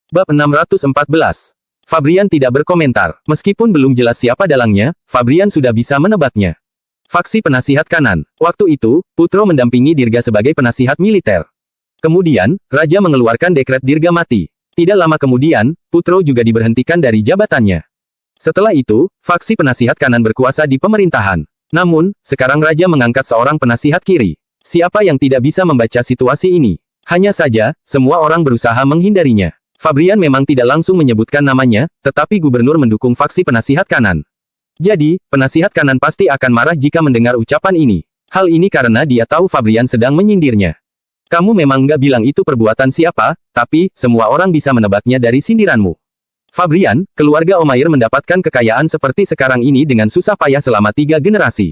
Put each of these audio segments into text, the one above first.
Bab 614. Fabrian tidak berkomentar. Meskipun belum jelas siapa dalangnya, Fabrian sudah bisa menebaknya. Faksi penasihat kanan. Waktu itu, Putro mendampingi Dirga sebagai penasihat militer. Kemudian, Raja mengeluarkan dekret Dirga mati. Tidak lama kemudian, Putro juga diberhentikan dari jabatannya. Setelah itu, faksi penasihat kanan berkuasa di pemerintahan. Namun, sekarang Raja mengangkat seorang penasihat kiri. Siapa yang tidak bisa membaca situasi ini? Hanya saja, semua orang berusaha menghindarinya. Fabrian memang tidak langsung menyebutkan namanya, tetapi gubernur mendukung faksi penasihat kanan. Jadi, penasihat kanan pasti akan marah jika mendengar ucapan ini. Hal ini karena dia tahu Fabrian sedang menyindirnya. Kamu memang nggak bilang itu perbuatan siapa, tapi, semua orang bisa menebaknya dari sindiranmu. Fabrian, keluarga Omair mendapatkan kekayaan seperti sekarang ini dengan susah payah selama 3 generasi.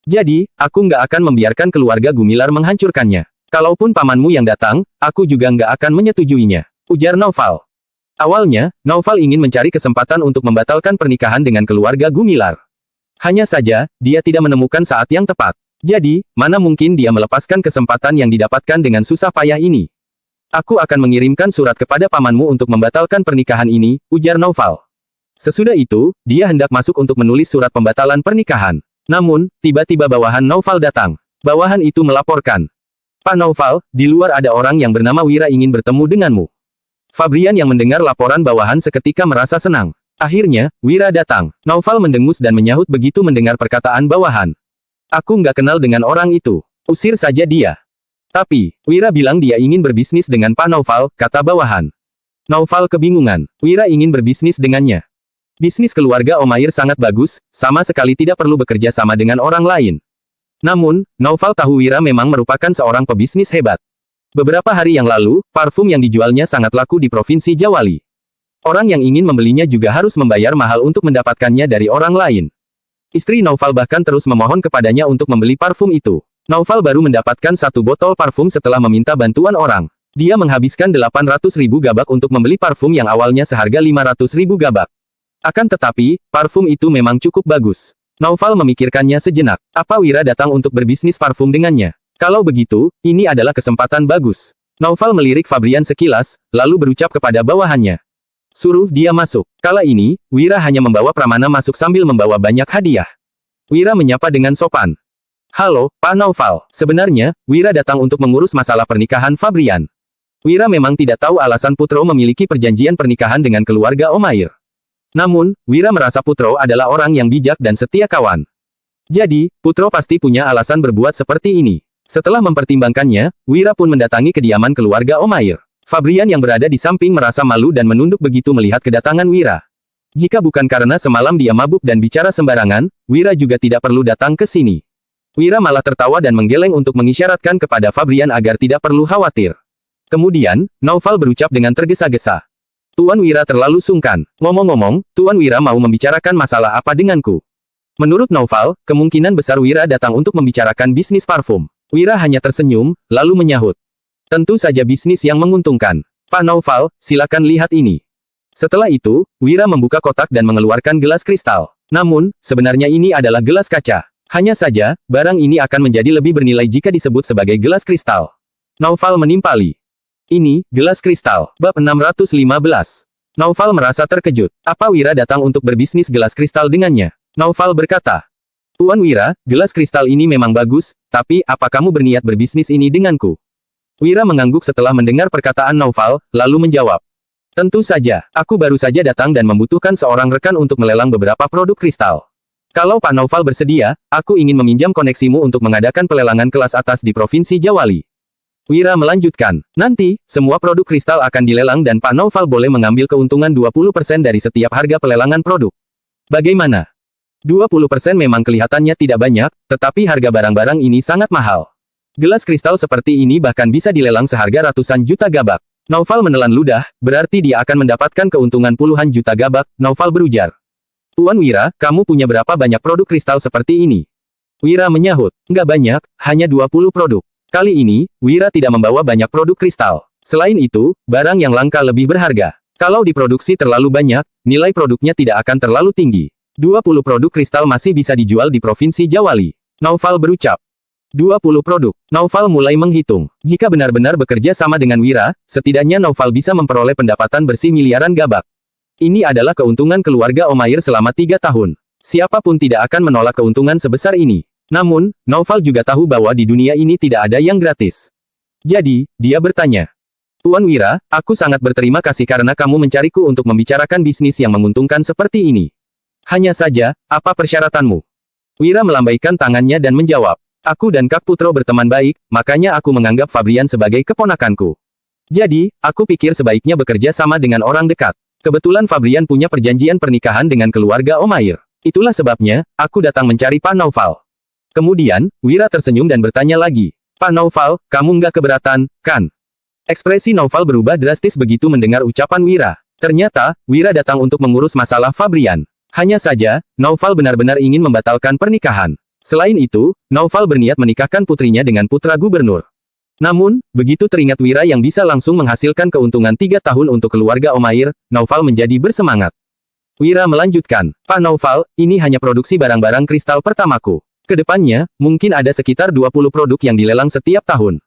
Jadi, aku nggak akan membiarkan keluarga Gumilar menghancurkannya. Kalaupun pamanmu yang datang, aku juga nggak akan menyetujuinya. Ujar Naufal. Awalnya, Naufal ingin mencari kesempatan untuk membatalkan pernikahan dengan keluarga Gumilar. Hanya saja, dia tidak menemukan saat yang tepat. Jadi, mana mungkin dia melepaskan kesempatan yang didapatkan dengan susah payah ini. Aku akan mengirimkan surat kepada pamanmu untuk membatalkan pernikahan ini, ujar Naufal. Sesudah itu, dia hendak masuk untuk menulis surat pembatalan pernikahan. Namun, tiba-tiba bawahan Naufal datang. Bawahan itu melaporkan. Pak Naufal, di luar ada orang yang bernama Wira ingin bertemu denganmu. Fabrian yang mendengar laporan bawahan seketika merasa senang. Akhirnya, Wira datang. Naufal mendengus dan menyahut begitu mendengar perkataan bawahan. Aku nggak kenal dengan orang itu. Usir saja dia. Tapi, Wira bilang dia ingin berbisnis dengan Pak Naufal, kata bawahan. Naufal kebingungan. Wira ingin berbisnis dengannya. Bisnis keluarga Omair sangat bagus, sama sekali tidak perlu bekerja sama dengan orang lain. Namun, Naufal tahu Wira memang merupakan seorang pebisnis hebat. Beberapa hari yang lalu, parfum yang dijualnya sangat laku di Provinsi Jawali. Orang yang ingin membelinya juga harus membayar mahal untuk mendapatkannya dari orang lain. Istri Naufal bahkan terus memohon kepadanya untuk membeli parfum itu. Naufal baru mendapatkan 1 botol parfum setelah meminta bantuan orang. Dia menghabiskan 800.000 gabak untuk membeli parfum yang awalnya seharga 500.000 gabak. Akan tetapi, parfum itu memang cukup bagus. Naufal memikirkannya sejenak. Apa Wira datang untuk berbisnis parfum dengannya? Kalau begitu, ini adalah kesempatan bagus. Naufal melirik Fabrian sekilas, lalu berucap kepada bawahannya. Suruh dia masuk. Kala ini, Wira hanya membawa Pramana masuk sambil membawa banyak hadiah. Wira menyapa dengan sopan. Halo, Pak Naufal. Sebenarnya, Wira datang untuk mengurus masalah pernikahan Fabrian. Wira memang tidak tahu alasan Putro memiliki perjanjian pernikahan dengan keluarga Omair. Namun, Wira merasa Putro adalah orang yang bijak dan setia kawan. Jadi, Putro pasti punya alasan berbuat seperti ini. Setelah mempertimbangkannya, Wira pun mendatangi kediaman keluarga Omair. Fabrian yang berada di samping merasa malu dan menunduk begitu melihat kedatangan Wira. Jika bukan karena semalam dia mabuk dan bicara sembarangan, Wira juga tidak perlu datang ke sini. Wira malah tertawa dan menggeleng untuk mengisyaratkan kepada Fabrian agar tidak perlu khawatir. Kemudian, Naufal berucap dengan tergesa-gesa. Tuan Wira terlalu sungkan. Ngomong-ngomong, Tuan Wira mau membicarakan masalah apa denganku? Menurut Naufal, kemungkinan besar Wira datang untuk membicarakan bisnis parfum. Wira hanya tersenyum, lalu menyahut. Tentu saja bisnis yang menguntungkan. Pak Naufal, silakan lihat ini. Setelah itu, Wira membuka kotak dan mengeluarkan gelas kristal. Namun, sebenarnya ini adalah gelas kaca. Hanya saja, barang ini akan menjadi lebih bernilai jika disebut sebagai gelas kristal. Naufal menimpali. Ini, gelas kristal. Bab 615. Naufal merasa terkejut. Apa Wira datang untuk berbisnis gelas kristal dengannya? Naufal berkata. Tuan Wira, gelas kristal ini memang bagus, tapi apa kamu berniat berbisnis ini denganku? Wira mengangguk setelah mendengar perkataan Naufal, lalu menjawab. Tentu saja, aku baru saja datang dan membutuhkan seorang rekan untuk melelang beberapa produk kristal. Kalau Pak Naufal bersedia, aku ingin meminjam koneksimu untuk mengadakan pelelangan kelas atas di Provinsi Jawali. Wira melanjutkan, nanti, semua produk kristal akan dilelang dan Pak Naufal boleh mengambil keuntungan 20% dari setiap harga pelelangan produk. Bagaimana? 20% memang kelihatannya tidak banyak, tetapi harga barang-barang ini sangat mahal. Gelas kristal seperti ini bahkan bisa dilelang seharga ratusan juta gabak. Naufal menelan ludah, berarti dia akan mendapatkan keuntungan puluhan juta gabak, Naufal berujar. Tuan Wira, kamu punya berapa banyak produk kristal seperti ini? Wira menyahut, nggak banyak, hanya 20 produk. Kali ini, Wira tidak membawa banyak produk kristal. Selain itu, barang yang langka lebih berharga. Kalau diproduksi terlalu banyak, nilai produknya tidak akan terlalu tinggi. 20 produk kristal masih bisa dijual di Provinsi Jawali. Naufal berucap. 20 produk. Naufal mulai menghitung. Jika benar-benar bekerja sama dengan Wira, setidaknya Naufal bisa memperoleh pendapatan bersih miliaran gabak. Ini adalah keuntungan keluarga Omair selama 3 tahun. Siapapun tidak akan menolak keuntungan sebesar ini. Namun, Naufal juga tahu bahwa di dunia ini tidak ada yang gratis. Jadi, dia bertanya, Tuan Wira, aku sangat berterima kasih karena kamu mencariku untuk membicarakan bisnis yang menguntungkan seperti ini. Hanya saja, apa persyaratanmu? Wira melambaikan tangannya dan menjawab, aku dan Kak Putro berteman baik, makanya aku menganggap Fabrian sebagai keponakanku. Jadi, aku pikir sebaiknya bekerja sama dengan orang dekat. Kebetulan Fabrian punya perjanjian pernikahan dengan keluarga Omair. Itulah sebabnya, aku datang mencari Pak Naufal. Kemudian, Wira tersenyum dan bertanya lagi, Pak Naufal, kamu nggak keberatan, kan? Ekspresi Naufal berubah drastis begitu mendengar ucapan Wira. Ternyata, Wira datang untuk mengurus masalah Fabrian. Hanya saja, Naufal benar-benar ingin membatalkan pernikahan. Selain itu, Naufal berniat menikahkan putrinya dengan putra gubernur. Namun, begitu teringat Wira yang bisa langsung menghasilkan keuntungan 3 tahun untuk keluarga Omair, Naufal menjadi bersemangat. Wira melanjutkan, Pak Naufal, ini hanya produksi barang-barang kristal pertamaku. Kedepannya, mungkin ada sekitar 20 produk yang dilelang setiap tahun.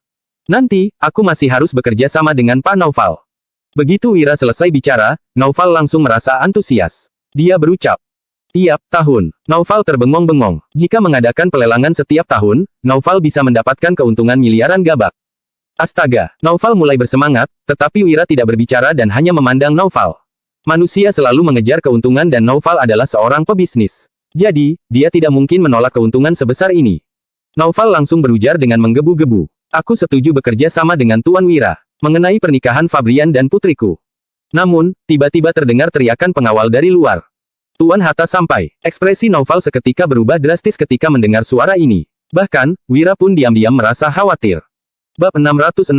Nanti, aku masih harus bekerja sama dengan Pak Naufal. Begitu Wira selesai bicara, Naufal langsung merasa antusias. Dia berucap, tiap tahun, Naufal terbengong-bengong. Jika mengadakan pelelangan setiap tahun, Naufal bisa mendapatkan keuntungan miliaran gabak. Astaga, Naufal mulai bersemangat, tetapi Wira tidak berbicara dan hanya memandang Naufal. Manusia selalu mengejar keuntungan dan Naufal adalah seorang pebisnis. Jadi, dia tidak mungkin menolak keuntungan sebesar ini. Naufal langsung berujar dengan menggebu-gebu. Aku setuju bekerja sama dengan Tuan Wira, mengenai pernikahan Fabrian dan putriku. Namun, tiba-tiba terdengar teriakan pengawal dari luar. Tuan Hatta sampai. Ekspresi Naufal seketika berubah drastis ketika mendengar suara ini. Bahkan, Wira pun diam-diam merasa khawatir. Bab 616.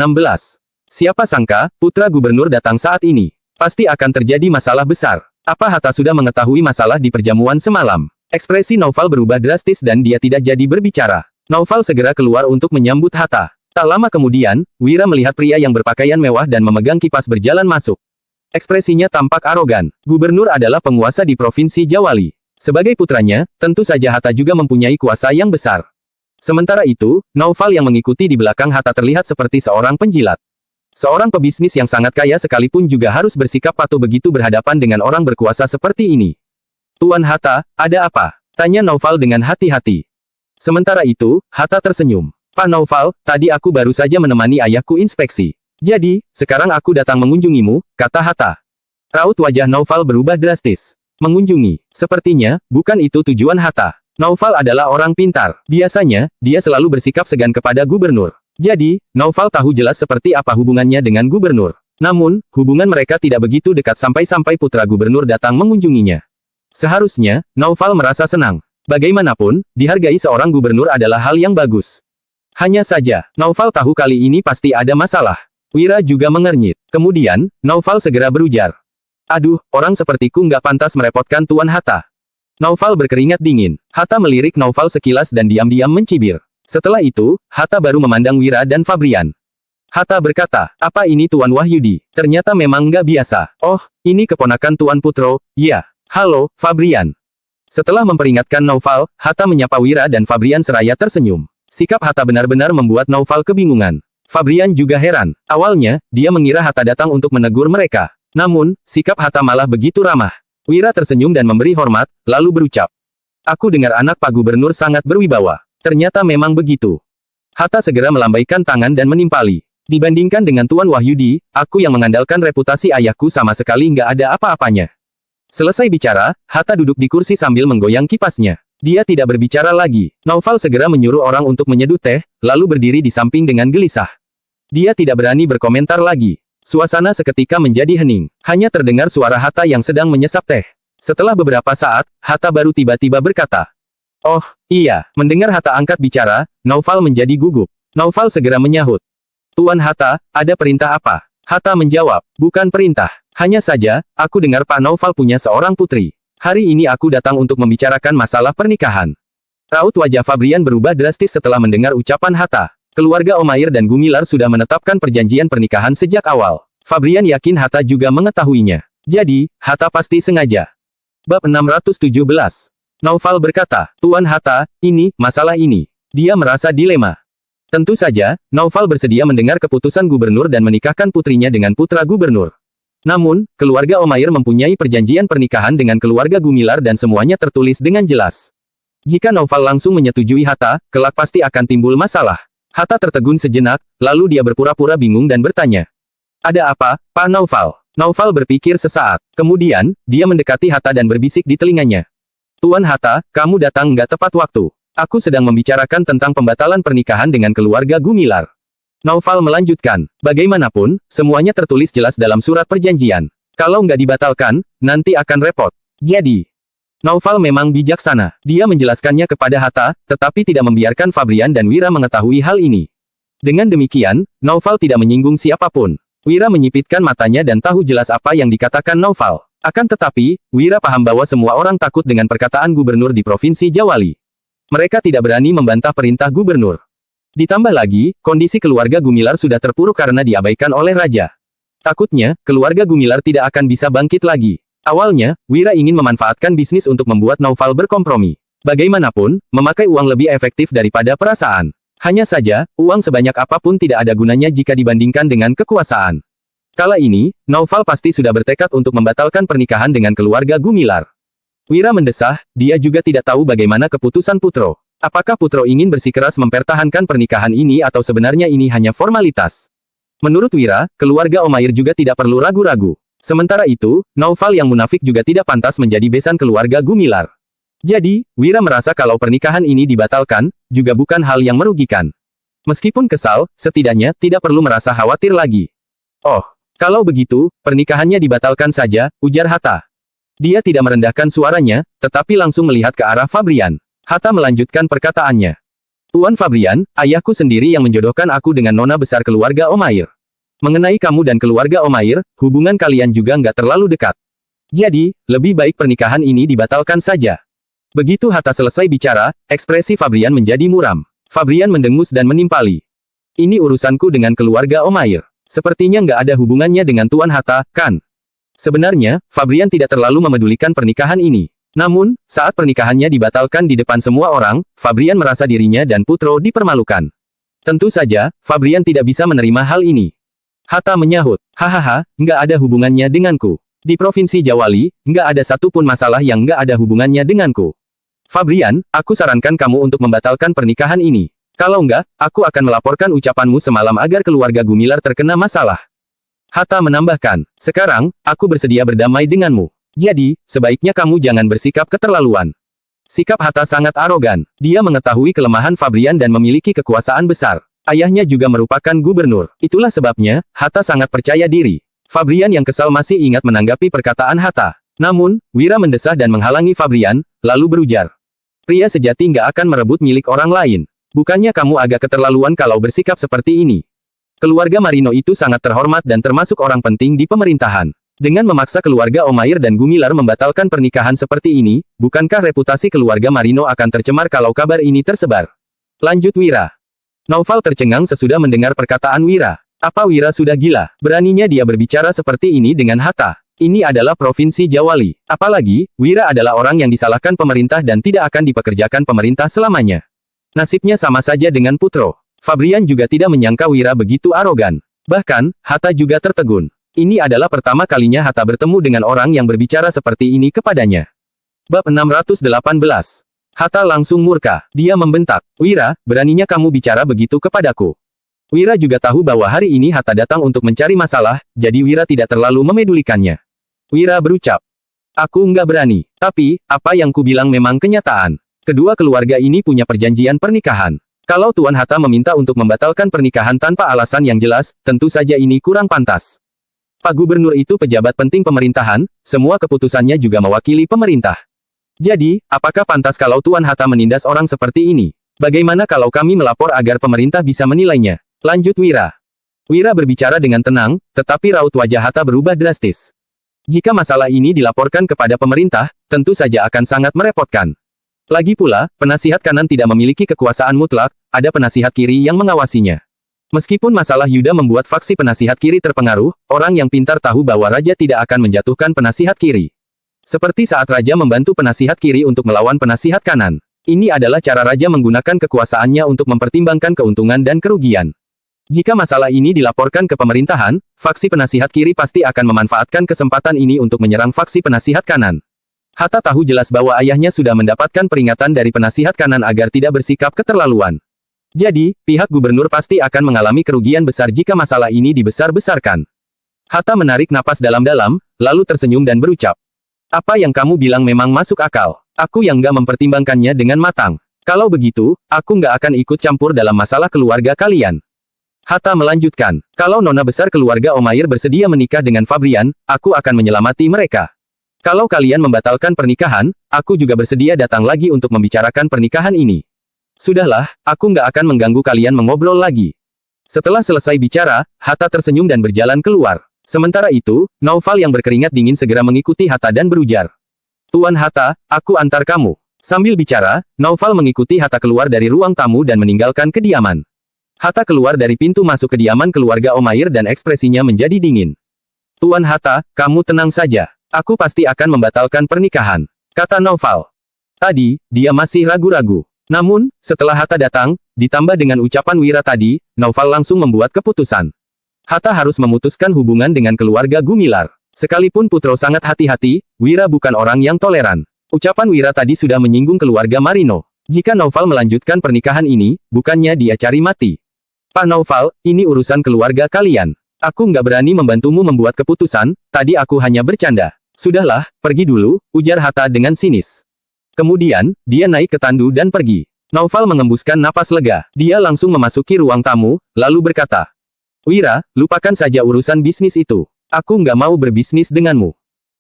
Siapa sangka, putra gubernur datang saat ini. Pasti akan terjadi masalah besar. Apa Hatta sudah mengetahui masalah di perjamuan semalam? Ekspresi Naufal berubah drastis dan dia tidak jadi berbicara. Naufal segera keluar untuk menyambut Hatta. Tak lama kemudian, Wira melihat pria yang berpakaian mewah dan memegang kipas berjalan masuk. Ekspresinya tampak arogan. Gubernur adalah penguasa di Provinsi Jawali. Sebagai putranya, tentu saja Hatta juga mempunyai kuasa yang besar. Sementara itu, Naufal yang mengikuti di belakang Hatta terlihat seperti seorang penjilat. Seorang pebisnis yang sangat kaya sekalipun juga harus bersikap patuh begitu berhadapan dengan orang berkuasa seperti ini. Tuan Hatta, ada apa? Tanya Naufal dengan hati-hati. Sementara itu, Hatta tersenyum. Pak Naufal, tadi aku baru saja menemani ayahku inspeksi. Jadi, sekarang aku datang mengunjungimu, kata Hatta. Raut wajah Naufal berubah drastis. Mengunjungi. Sepertinya, bukan itu tujuan Hatta. Naufal adalah orang pintar. Biasanya, dia selalu bersikap segan kepada gubernur. Jadi, Naufal tahu jelas seperti apa hubungannya dengan gubernur. Namun, hubungan mereka tidak begitu dekat sampai-sampai putra gubernur datang mengunjunginya. Seharusnya, Naufal merasa senang. Bagaimanapun, dihargai seorang gubernur adalah hal yang bagus. Hanya saja, Naufal tahu kali ini pasti ada masalah. Wira juga mengernyit. Kemudian, Naufal segera berujar. Aduh, orang sepertiku nggak pantas merepotkan Tuan Hatta. Naufal berkeringat dingin. Hatta melirik Naufal sekilas dan diam-diam mencibir. Setelah itu, Hatta baru memandang Wira dan Fabrian. Hatta berkata, apa ini Tuan Wahyudi? Ternyata memang nggak biasa. Oh, ini keponakan Tuan Putro, ya. Halo, Fabrian. Setelah memperingatkan Naufal, Hatta menyapa Wira dan Fabrian seraya tersenyum. Sikap Hatta benar-benar membuat Naufal kebingungan. Fabrian juga heran. Awalnya, dia mengira Hatta datang untuk menegur mereka. Namun, sikap Hatta malah begitu ramah. Wira tersenyum dan memberi hormat, lalu berucap. Aku dengar anak Pak Gubernur sangat berwibawa. Ternyata memang begitu. Hatta segera melambaikan tangan dan menimpali. Dibandingkan dengan Tuan Wahyudi, aku yang mengandalkan reputasi ayahku sama sekali nggak ada apa-apanya. Selesai bicara, Hatta duduk di kursi sambil menggoyang kipasnya. Dia tidak berbicara lagi. Naufal segera menyuruh orang untuk menyeduh teh, lalu berdiri di samping dengan gelisah. Dia tidak berani berkomentar lagi. Suasana seketika menjadi hening. Hanya terdengar suara Hatta yang sedang menyesap teh. Setelah beberapa saat, Hatta baru tiba-tiba berkata. Oh, iya. Mendengar Hatta angkat bicara, Naufal menjadi gugup. Naufal segera menyahut. Tuan Hatta, ada perintah apa? Hatta menjawab, bukan perintah. Hanya saja, aku dengar Pak Naufal punya seorang putri. Hari ini aku datang untuk membicarakan masalah pernikahan. Raut wajah Fabrian berubah drastis setelah mendengar ucapan Hatta. Keluarga Omair dan Gumilar sudah menetapkan perjanjian pernikahan sejak awal. Fabrian yakin Hatta juga mengetahuinya. Jadi, Hatta pasti sengaja. Bab 617. Naufal berkata, Tuan Hatta, masalah ini. Dia merasa dilema. Tentu saja, Naufal bersedia mendengar keputusan gubernur dan menikahkan putrinya dengan putra gubernur. Namun, keluarga Omair mempunyai perjanjian pernikahan dengan keluarga Gumilar dan semuanya tertulis dengan jelas. Jika Naufal langsung menyetujui Hatta, kelak pasti akan timbul masalah. Hatta tertegun sejenak, lalu dia berpura-pura bingung dan bertanya. Ada apa, Pak Naufal? Naufal berpikir sesaat. Kemudian, dia mendekati Hatta dan berbisik di telinganya. Tuan Hatta, kamu datang nggak tepat waktu. Aku sedang membicarakan tentang pembatalan pernikahan dengan keluarga Gumilar. Naufal melanjutkan. Bagaimanapun, semuanya tertulis jelas dalam surat perjanjian. Kalau nggak dibatalkan, nanti akan repot. Jadi, Naufal memang bijaksana. Dia menjelaskannya kepada Hatta, tetapi tidak membiarkan Fabrian dan Wira mengetahui hal ini. Dengan demikian, Naufal tidak menyinggung siapapun. Wira menyipitkan matanya dan tahu jelas apa yang dikatakan Naufal. Akan tetapi, Wira paham bahwa semua orang takut dengan perkataan gubernur di Provinsi Jawali. Mereka tidak berani membantah perintah gubernur. Ditambah lagi, kondisi keluarga Gumilar sudah terpuruk karena diabaikan oleh raja. Takutnya, keluarga Gumilar tidak akan bisa bangkit lagi. Awalnya, Wira ingin memanfaatkan bisnis untuk membuat Naufal berkompromi. Bagaimanapun, memakai uang lebih efektif daripada perasaan. Hanya saja, uang sebanyak apapun tidak ada gunanya jika dibandingkan dengan kekuasaan. Kala ini, Naufal pasti sudah bertekad untuk membatalkan pernikahan dengan keluarga Gumilar. Wira mendesah, dia juga tidak tahu bagaimana keputusan Putro. Apakah Putro ingin bersikeras mempertahankan pernikahan ini atau sebenarnya ini hanya formalitas? Menurut Wira, keluarga Omair juga tidak perlu ragu-ragu. Sementara itu, Naufal yang munafik juga tidak pantas menjadi besan keluarga Gumilar. Jadi, Wira merasa kalau pernikahan ini dibatalkan, juga bukan hal yang merugikan. Meskipun kesal, setidaknya tidak perlu merasa khawatir lagi. Oh, kalau begitu, pernikahannya dibatalkan saja, ujar Hatta. Dia tidak merendahkan suaranya, tetapi langsung melihat ke arah Fabrian. Hatta melanjutkan perkataannya. Tuan Fabrian, ayahku sendiri yang menjodohkan aku dengan nona besar keluarga Omair. Mengenai kamu dan keluarga Omair, hubungan kalian juga nggak terlalu dekat. Jadi, lebih baik pernikahan ini dibatalkan saja. Begitu Hatta selesai bicara, ekspresi Fabrian menjadi muram. Fabrian mendengus dan menimpali. Ini urusanku dengan keluarga Omair. Sepertinya nggak ada hubungannya dengan Tuan Hatta, kan? Sebenarnya, Fabrian tidak terlalu memedulikan pernikahan ini. Namun, saat pernikahannya dibatalkan di depan semua orang, Fabrian merasa dirinya dan Putro dipermalukan. Tentu saja, Fabrian tidak bisa menerima hal ini. Hatta menyahut, hahaha, nggak ada hubungannya denganku. Di Provinsi Jawali, nggak ada satupun masalah yang nggak ada hubungannya denganku. Fabrian, aku sarankan kamu untuk membatalkan pernikahan ini. Kalau enggak, aku akan melaporkan ucapanmu semalam agar keluarga Gumilar terkena masalah. Hatta menambahkan, sekarang, aku bersedia berdamai denganmu. Jadi, sebaiknya kamu jangan bersikap keterlaluan. Sikap Hatta sangat arogan. Dia mengetahui kelemahan Fabrian dan memiliki kekuasaan besar. Ayahnya juga merupakan gubernur. Itulah sebabnya, Hatta sangat percaya diri. Fabrian yang kesal masih ingat menanggapi perkataan Hatta. Namun, Wira mendesah dan menghalangi Fabrian, lalu berujar. Pria sejati nggak akan merebut milik orang lain. Bukannya kamu agak keterlaluan kalau bersikap seperti ini? Keluarga Marino itu sangat terhormat dan termasuk orang penting di pemerintahan. Dengan memaksa keluarga Omair dan Gumilar membatalkan pernikahan seperti ini, bukankah reputasi keluarga Marino akan tercemar kalau kabar ini tersebar? Lanjut Wira. Naufal tercengang sesudah mendengar perkataan Wira. Apa Wira sudah gila? Beraninya dia berbicara seperti ini dengan Hatta. Ini adalah Provinsi Jawali. Apalagi, Wira adalah orang yang disalahkan pemerintah dan tidak akan dipekerjakan pemerintah selamanya. Nasibnya sama saja dengan Putro. Fabrian juga tidak menyangka Wira begitu arogan. Bahkan, Hatta juga tertegun. Ini adalah pertama kalinya Hatta bertemu dengan orang yang berbicara seperti ini kepadanya. Bab 618. Hatta langsung murka. Dia membentak, Wira, beraninya kamu bicara begitu kepadaku. Wira juga tahu bahwa hari ini Hatta datang untuk mencari masalah, jadi Wira tidak terlalu memedulikannya. Wira berucap, aku nggak berani, tapi, apa yang kubilang memang kenyataan. Kedua keluarga ini punya perjanjian pernikahan. Kalau Tuan Hatta meminta untuk membatalkan pernikahan tanpa alasan yang jelas, tentu saja ini kurang pantas. Pak Gubernur itu pejabat penting pemerintahan, semua keputusannya juga mewakili pemerintah. Jadi, apakah pantas kalau Tuan Hatta menindas orang seperti ini? Bagaimana kalau kami melapor agar pemerintah bisa menilainya? Lanjut Wira. Wira berbicara dengan tenang, tetapi raut wajah Hatta berubah drastis. Jika masalah ini dilaporkan kepada pemerintah, tentu saja akan sangat merepotkan. Lagi pula, penasihat kanan tidak memiliki kekuasaan mutlak, ada penasihat kiri yang mengawasinya. Meskipun masalah Yuda membuat faksi penasihat kiri terpengaruh, orang yang pintar tahu bahwa raja tidak akan menjatuhkan penasihat kiri. Seperti saat raja membantu penasihat kiri untuk melawan penasihat kanan. Ini adalah cara raja menggunakan kekuasaannya untuk mempertimbangkan keuntungan dan kerugian. Jika masalah ini dilaporkan ke pemerintahan, faksi penasihat kiri pasti akan memanfaatkan kesempatan ini untuk menyerang faksi penasihat kanan. Hatta tahu jelas bahwa ayahnya sudah mendapatkan peringatan dari penasihat kanan agar tidak bersikap keterlaluan. Jadi, pihak gubernur pasti akan mengalami kerugian besar jika masalah ini dibesar-besarkan. Hatta menarik napas dalam-dalam, lalu tersenyum dan berucap. Apa yang kamu bilang memang masuk akal. Aku yang nggak mempertimbangkannya dengan matang. Kalau begitu, aku nggak akan ikut campur dalam masalah keluarga kalian. Hatta melanjutkan, kalau nona besar keluarga Omair bersedia menikah dengan Fabrian, aku akan menyelamati mereka. Kalau kalian membatalkan pernikahan, aku juga bersedia datang lagi untuk membicarakan pernikahan ini. Sudahlah, aku nggak akan mengganggu kalian mengobrol lagi. Setelah selesai bicara, Hatta tersenyum dan berjalan keluar. Sementara itu, Naufal yang berkeringat dingin segera mengikuti Hatta dan berujar. Tuan Hatta, aku antar kamu. Sambil bicara, Naufal mengikuti Hatta keluar dari ruang tamu dan meninggalkan kediaman. Hatta keluar dari pintu masuk kediaman keluarga Omair dan ekspresinya menjadi dingin. Tuan Hatta, kamu tenang saja. Aku pasti akan membatalkan pernikahan, kata Naufal. Tadi, dia masih ragu-ragu. Namun, setelah Hatta datang, ditambah dengan ucapan Wira tadi, Naufal langsung membuat keputusan. Hatta harus memutuskan hubungan dengan keluarga Gumilar. Sekalipun Putro sangat hati-hati, Wira bukan orang yang toleran. Ucapan Wira tadi sudah menyinggung keluarga Marino. Jika Naufal melanjutkan pernikahan ini, bukannya dia cari mati. Pak Naufal, ini urusan keluarga kalian. Aku nggak berani membantumu membuat keputusan, tadi aku hanya bercanda. Sudahlah, pergi dulu, ujar Hatta dengan sinis. Kemudian, dia naik ke tandu dan pergi. Naufal mengembuskan napas lega. Dia langsung memasuki ruang tamu, lalu berkata, Wira, lupakan saja urusan bisnis itu. Aku nggak mau berbisnis denganmu.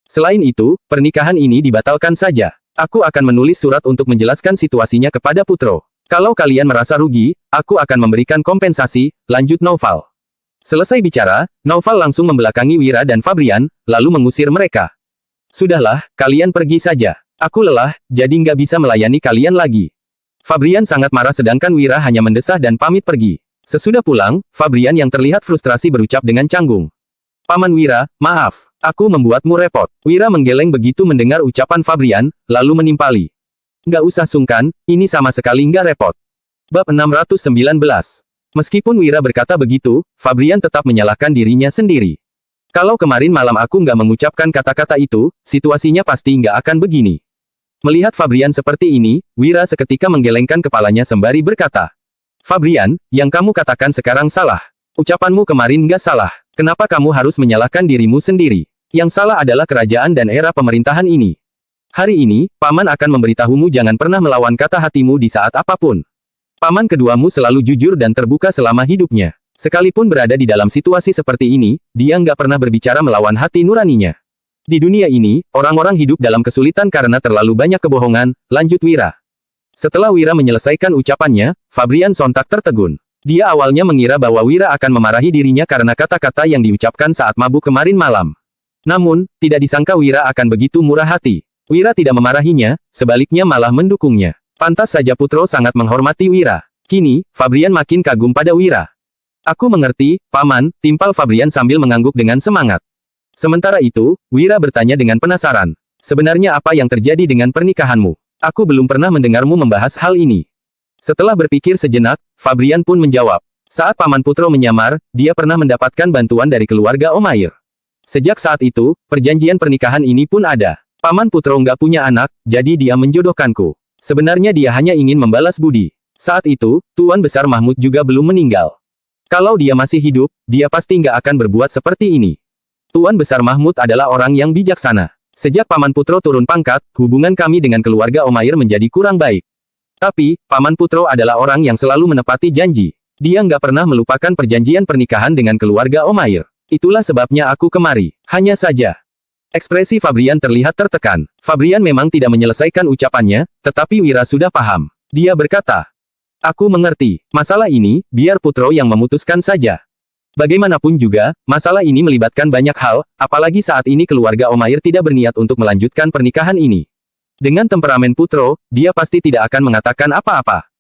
Selain itu, pernikahan ini dibatalkan saja. Aku akan menulis surat untuk menjelaskan situasinya kepada Putro. Kalau kalian merasa rugi, aku akan memberikan kompensasi, lanjut Naufal. Selesai bicara, Naufal langsung membelakangi Wira dan Fabrian, lalu mengusir mereka. Sudahlah, kalian pergi saja. Aku lelah, jadi nggak bisa melayani kalian lagi. Fabrian sangat marah sedangkan Wira hanya mendesah dan pamit pergi. Sesudah pulang, Fabrian yang terlihat frustrasi berucap dengan canggung. Paman Wira, maaf, aku membuatmu repot. Wira menggeleng begitu mendengar ucapan Fabrian, lalu menimpali. Nggak usah sungkan, ini sama sekali nggak repot. Bab 619. Meskipun Wira berkata begitu, Fabrian tetap menyalahkan dirinya sendiri. Kalau kemarin malam aku nggak mengucapkan kata-kata itu, situasinya pasti nggak akan begini. Melihat Fabrian seperti ini, Wira seketika menggelengkan kepalanya sembari berkata. Fabrian, yang kamu katakan sekarang salah. Ucapanmu kemarin nggak salah. Kenapa kamu harus menyalahkan dirimu sendiri? Yang salah adalah kerajaan dan era pemerintahan ini. Hari ini, Paman akan memberitahumu jangan pernah melawan kata hatimu di saat apapun. Paman keduamu selalu jujur dan terbuka selama hidupnya. Sekalipun berada di dalam situasi seperti ini, dia nggak pernah berbicara melawan hati nuraninya. Di dunia ini, orang-orang hidup dalam kesulitan karena terlalu banyak kebohongan, lanjut Wira. Setelah Wira menyelesaikan ucapannya, Fabrian sontak tertegun. Dia awalnya mengira bahwa Wira akan memarahi dirinya karena kata-kata yang diucapkan saat mabuk kemarin malam. Namun, tidak disangka Wira akan begitu murah hati. Wira tidak memarahinya, sebaliknya malah mendukungnya. Pantas saja Putro sangat menghormati Wira. Kini, Fabrian makin kagum pada Wira. Aku mengerti, Paman, timpal Fabrian sambil mengangguk dengan semangat. Sementara itu, Wira bertanya dengan penasaran. Sebenarnya apa yang terjadi dengan pernikahanmu? Aku belum pernah mendengarmu membahas hal ini. Setelah berpikir sejenak, Fabrian pun menjawab. Saat Paman Putro menyamar, dia pernah mendapatkan bantuan dari keluarga Omair. Sejak saat itu, perjanjian pernikahan ini pun ada. Paman Putro nggak punya anak, jadi dia menjodohkanku. Sebenarnya dia hanya ingin membalas budi. Saat itu, Tuan Besar Mahmud juga belum meninggal. Kalau dia masih hidup, dia pasti nggak akan berbuat seperti ini. Tuan Besar Mahmud adalah orang yang bijaksana. Sejak Paman Putro turun pangkat, hubungan kami dengan keluarga Omair menjadi kurang baik. Tapi, Paman Putro adalah orang yang selalu menepati janji. Dia nggak pernah melupakan perjanjian pernikahan dengan keluarga Omair. Itulah sebabnya aku kemari. Hanya saja. Ekspresi Fabrian terlihat tertekan. Fabrian memang tidak menyelesaikan ucapannya, tetapi Wira sudah paham. Dia berkata, aku mengerti. Masalah ini, biar Putro yang memutuskan saja. Bagaimanapun juga, masalah ini melibatkan banyak hal, apalagi saat ini keluarga Omair tidak berniat untuk melanjutkan pernikahan ini. Dengan temperamen Putro, dia pasti tidak akan mengatakan apa-apa.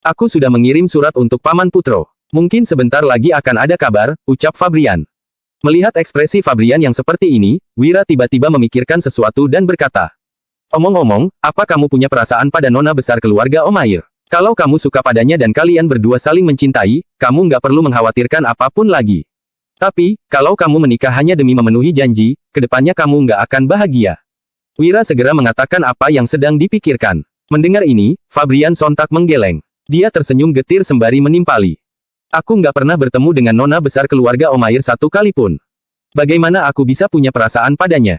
Aku sudah mengirim surat untuk Paman Putro. Mungkin sebentar lagi akan ada kabar, ucap Fabrian. Melihat ekspresi Fabrian yang seperti ini, Wira tiba-tiba memikirkan sesuatu dan berkata, Omong-omong, apa kamu punya perasaan pada nona besar keluarga Omair? Kalau kamu suka padanya dan kalian berdua saling mencintai, kamu nggak perlu mengkhawatirkan apapun lagi. Tapi, kalau kamu menikah hanya demi memenuhi janji, kedepannya kamu nggak akan bahagia. Wira segera mengatakan apa yang sedang dipikirkan. Mendengar ini, Fabrian sontak menggeleng. Dia tersenyum getir sembari menimpali. Aku nggak pernah bertemu dengan nona besar keluarga Omair satu kali pun. Bagaimana aku bisa punya perasaan padanya?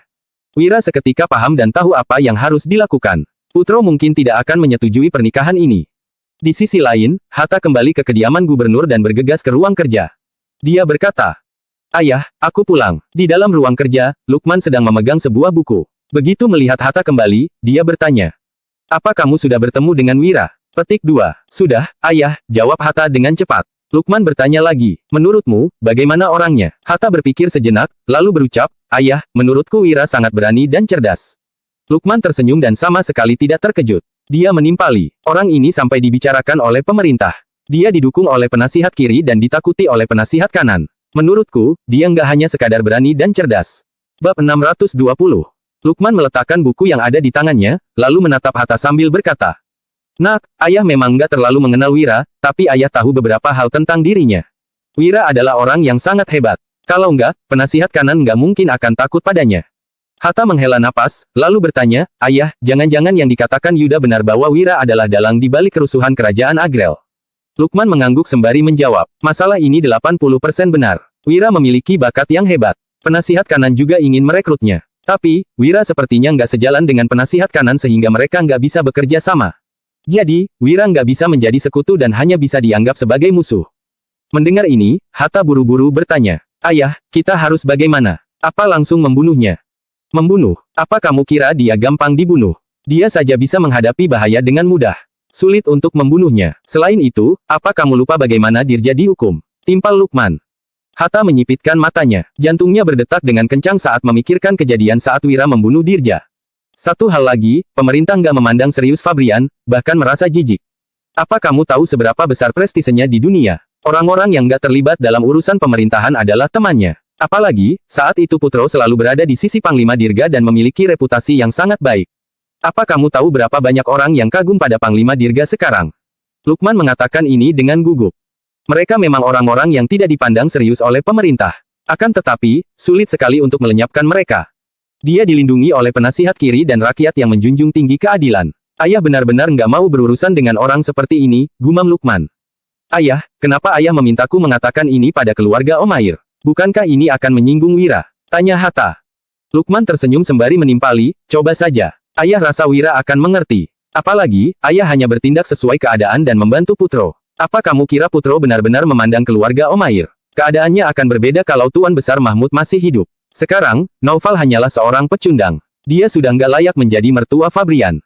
Wira seketika paham dan tahu apa yang harus dilakukan. Putro mungkin tidak akan menyetujui pernikahan ini. Di sisi lain, Hatta kembali ke kediaman gubernur dan bergegas ke ruang kerja. Dia berkata, "Ayah, aku pulang." Di dalam ruang kerja, Lukman sedang memegang sebuah buku. Begitu melihat Hatta kembali, dia bertanya, "Apa kamu sudah bertemu dengan Wira?" Petik 2. "Sudah, ayah," jawab Hatta dengan cepat. Lukman bertanya lagi, "Menurutmu, bagaimana orangnya?" Hatta berpikir sejenak, lalu berucap, "Ayah, menurutku Wira sangat berani dan cerdas." Lukman tersenyum dan sama sekali tidak terkejut. Dia menimpali, "Orang ini sampai dibicarakan oleh pemerintah. Dia didukung oleh penasihat kiri dan ditakuti oleh penasihat kanan. Menurutku, dia nggak hanya sekadar berani dan cerdas." Bab 620. Lukman meletakkan buku yang ada di tangannya, lalu menatap Hatta sambil berkata, "Nak, ayah memang nggak terlalu mengenal Wira, tapi ayah tahu beberapa hal tentang dirinya. Wira adalah orang yang sangat hebat. Kalau nggak, penasihat kanan nggak mungkin akan takut padanya." Hatta menghela napas, lalu bertanya, "Ayah, jangan-jangan yang dikatakan Yuda benar bahwa Wira adalah dalang di balik kerusuhan kerajaan Agrel?" Lukman mengangguk sembari menjawab, "Masalah ini 80% benar. Wira memiliki bakat yang hebat. Penasihat kanan juga ingin merekrutnya. Tapi, Wira sepertinya nggak sejalan dengan penasihat kanan sehingga mereka nggak bisa bekerja sama. Jadi, Wira nggak bisa menjadi sekutu dan hanya bisa dianggap sebagai musuh." Mendengar ini, Hatta buru-buru bertanya, "Ayah, kita harus bagaimana? Apa langsung membunuhnya?" "Membunuh? Apa kamu kira dia gampang dibunuh? Dia saja bisa menghadapi bahaya dengan mudah. Sulit untuk membunuhnya. Selain itu, apa kamu lupa bagaimana Dirja dihukum?" timpal Lukman. Hatta menyipitkan matanya. Jantungnya berdetak dengan kencang saat memikirkan kejadian saat Wira membunuh Dirja. Satu hal lagi, pemerintah nggak memandang serius Fabrian, bahkan merasa jijik. Apa kamu tahu seberapa besar prestisenya di dunia? Orang-orang yang nggak terlibat dalam urusan pemerintahan adalah temannya. Apalagi, saat itu Putro selalu berada di sisi Panglima Dirga dan memiliki reputasi yang sangat baik. Apa kamu tahu berapa banyak orang yang kagum pada Panglima Dirga sekarang? Lukman mengatakan ini dengan gugup. Mereka memang orang-orang yang tidak dipandang serius oleh pemerintah. Akan tetapi, sulit sekali untuk melenyapkan mereka. Dia dilindungi oleh penasihat kiri dan rakyat yang menjunjung tinggi keadilan. Ayah benar-benar nggak mau berurusan dengan orang seperti ini, gumam Lukman. "Ayah, kenapa ayah memintaku mengatakan ini pada keluarga Omair? Bukankah ini akan menyinggung Wira?" tanya Hatta. Lukman tersenyum sembari menimpali, "Coba saja. Ayah rasa Wira akan mengerti. Apalagi, ayah hanya bertindak sesuai keadaan dan membantu Putro. Apa kamu kira Putro benar-benar memandang keluarga Omair? Keadaannya akan berbeda kalau Tuan Besar Mahmud masih hidup. Sekarang, Naufal hanyalah seorang pecundang. Dia sudah nggak layak menjadi mertua Fabrian."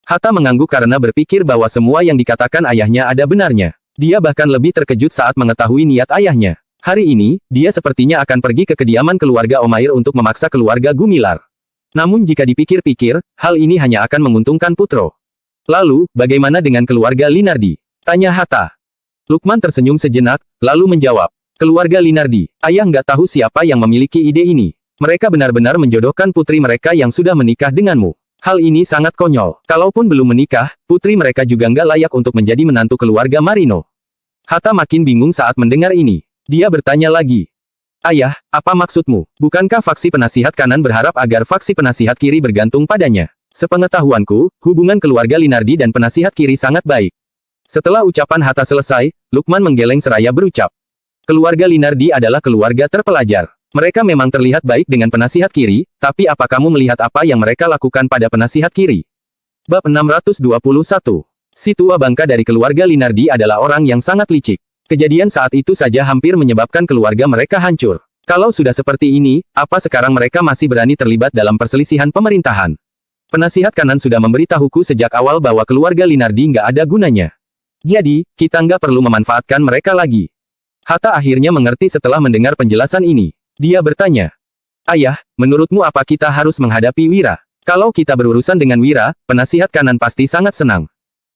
Hatta mengangguk karena berpikir bahwa semua yang dikatakan ayahnya ada benarnya. Dia bahkan lebih terkejut saat mengetahui niat ayahnya. Hari ini, dia sepertinya akan pergi ke kediaman keluarga Omair untuk memaksa keluarga Gumilar. Namun jika dipikir-pikir, hal ini hanya akan menguntungkan Putro. "Lalu, bagaimana dengan keluarga Linardi?" tanya Hatta. Lukman tersenyum sejenak, lalu menjawab, "Keluarga Linardi, ayah nggak tahu siapa yang memiliki ide ini. Mereka benar-benar menjodohkan putri mereka yang sudah menikah denganmu. Hal ini sangat konyol. Kalaupun belum menikah, putri mereka juga nggak layak untuk menjadi menantu keluarga Marino." Hatta makin bingung saat mendengar ini. Dia bertanya lagi, "Ayah, apa maksudmu? Bukankah faksi penasihat kanan berharap agar faksi penasihat kiri bergantung padanya? Sepengetahuanku, hubungan keluarga Linardi dan penasihat kiri sangat baik." Setelah ucapan Hatta selesai, Lukman menggeleng seraya berucap, "Keluarga Linardi adalah keluarga terpelajar. Mereka memang terlihat baik dengan penasihat kiri, tapi apa kamu melihat apa yang mereka lakukan pada penasihat kiri?" Bab 621. Si tua bangka dari keluarga Linardi adalah orang yang sangat licik. Kejadian saat itu saja hampir menyebabkan keluarga mereka hancur. Kalau sudah seperti ini, apa sekarang mereka masih berani terlibat dalam perselisihan pemerintahan? Penasihat kanan sudah memberitahuku sejak awal bahwa keluarga Linardi nggak ada gunanya. Jadi, kita nggak perlu memanfaatkan mereka lagi. Hatta akhirnya mengerti setelah mendengar penjelasan ini. Dia bertanya, "Ayah, menurutmu apa kita harus menghadapi Wira? Kalau kita berurusan dengan Wira, penasihat kanan pasti sangat senang."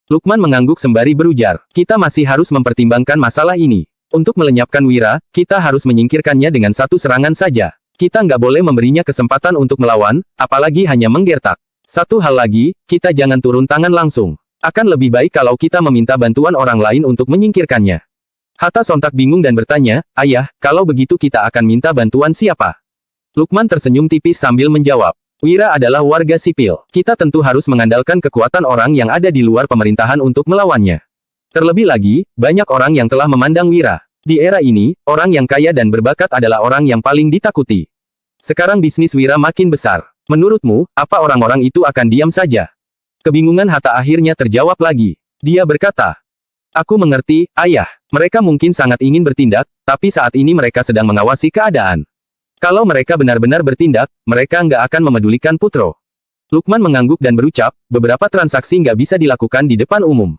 Lukman mengangguk sembari berujar, "Kita masih harus mempertimbangkan masalah ini. Untuk melenyapkan Wira, kita harus menyingkirkannya dengan satu serangan saja. Kita nggak boleh memberinya kesempatan untuk melawan, apalagi hanya menggertak. Satu hal lagi, kita jangan turun tangan langsung. Akan lebih baik kalau kita meminta bantuan orang lain untuk menyingkirkannya. Hatta sontak bingung dan bertanya, ayah, kalau begitu kita akan minta bantuan siapa? Lukman tersenyum tipis sambil menjawab, Wira adalah warga sipil. Kita tentu harus mengandalkan kekuatan orang yang ada di luar pemerintahan untuk melawannya. Terlebih lagi, banyak orang yang telah memandang Wira. Di era ini, orang yang kaya dan berbakat adalah orang yang paling ditakuti. Sekarang bisnis Wira makin besar. Menurutmu, apa orang-orang itu akan diam saja? Kebingungan Hatta akhirnya terjawab lagi. Dia berkata, aku mengerti, ayah. Mereka mungkin sangat ingin bertindak, tapi saat ini mereka sedang mengawasi keadaan. Kalau mereka benar-benar bertindak, mereka nggak akan memedulikan Putro. Lukman mengangguk dan berucap, beberapa transaksi nggak bisa dilakukan di depan umum.